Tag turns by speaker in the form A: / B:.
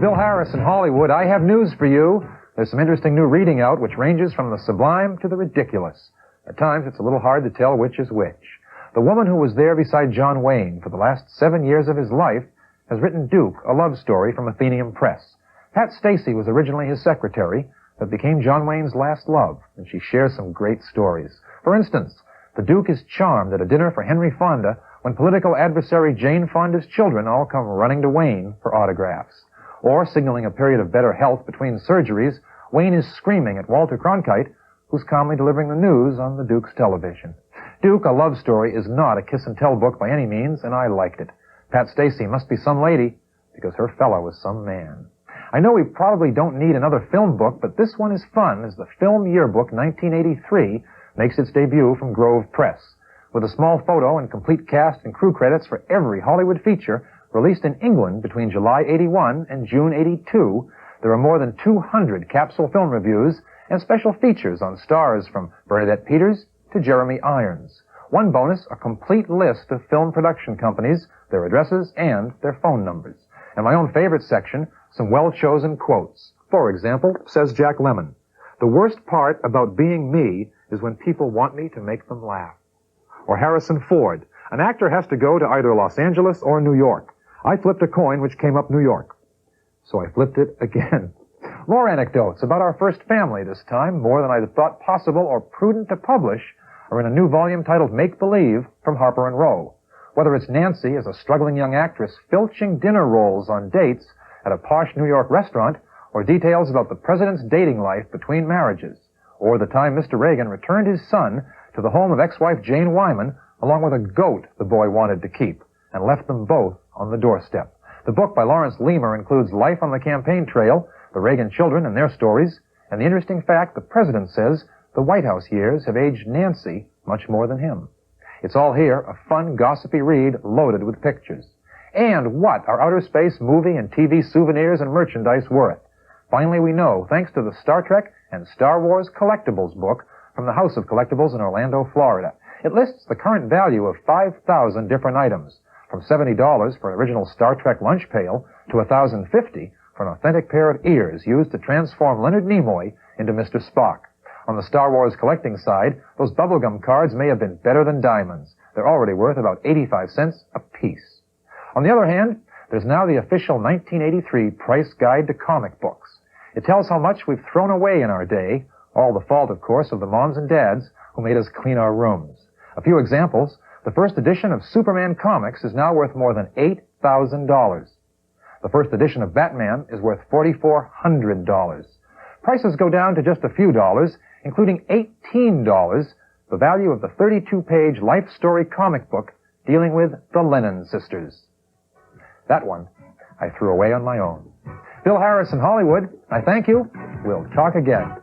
A: Bill Harris in Hollywood. I have news for you. There's some interesting new reading out which ranges from the sublime to the ridiculous. At times, it's a little hard to tell which is which. The woman who was there beside John Wayne for the last 7 years of his life has written Duke, a love story from Athenaeum Press. Pat Stacey was originally his secretary, but became John Wayne's last love, and she shares some great stories. For instance, the Duke is charmed at a dinner for Henry Fonda when political adversary Jane Fonda's children all come running to Wayne for autographs. Or, signaling a period of better health between surgeries, Wayne is screaming at Walter Cronkite, who's calmly delivering the news on the Duke's television. Duke, a love story, is not a kiss-and-tell book by any means, and I liked it. Pat Stacey must be some lady, because her fellow is some man. I know we probably don't need another film book, but this one is fun as the Film Yearbook 1983 makes its debut from Grove Press. With a small photo and complete cast and crew credits for every Hollywood feature released in England between July 81 and June 82, there are more than 200 capsule film reviews and special features on stars from Bernadette Peters to Jeremy Irons. One bonus, a complete list of film production companies, their addresses, and their phone numbers. And my own favorite section, some well-chosen quotes. For example, says Jack Lemmon, "The worst part about being me is when people want me to make them laugh." Or Harrison Ford, "An actor has to go to either Los Angeles or New York. I flipped a coin which came up New York. So I flipped it again." More anecdotes about our first family this time, more than I'd thought possible or prudent to publish, are in a new volume titled Make Believe from Harper & Row. Whether it's Nancy as a struggling young actress filching dinner rolls on dates at a posh New York restaurant, or details about the president's dating life between marriages, or the time Mr. Reagan returned his son to the home of ex-wife Jane Wyman along with a goat the boy wanted to keep, and left them both on the doorstep. The book by Lawrence Leamer includes life on the campaign trail, the Reagan children and their stories, and the interesting fact the president says the White House years have aged Nancy much more than him. It's all here, a fun, gossipy read loaded with pictures. And what are outer space movie and TV souvenirs and merchandise worth? Finally, we know, thanks to the Star Trek and Star Wars collectibles book from the House of Collectibles in Orlando, Florida. It lists the current value of 5,000 different items, from $70 for an original Star Trek lunch pail to $1,050 for an authentic pair of ears used to transform Leonard Nimoy into Mr. Spock. On the Star Wars collecting side, those bubblegum cards may have been better than diamonds. They're already worth about 85 cents a piece. On the other hand, there's now the official 1983 price guide to comic books. It tells how much we've thrown away in our day, all the fault, of course, of the moms and dads who made us clean our rooms. A few examples. The first edition of Superman Comics is now worth more than $8,000. The first edition of Batman is worth $4,400. Prices go down to just a few dollars, including $18, the value of the 32-page life story comic book dealing with the Lennon sisters. That one I threw away on my own. Bill Harris in Hollywood, I thank you. We'll talk again.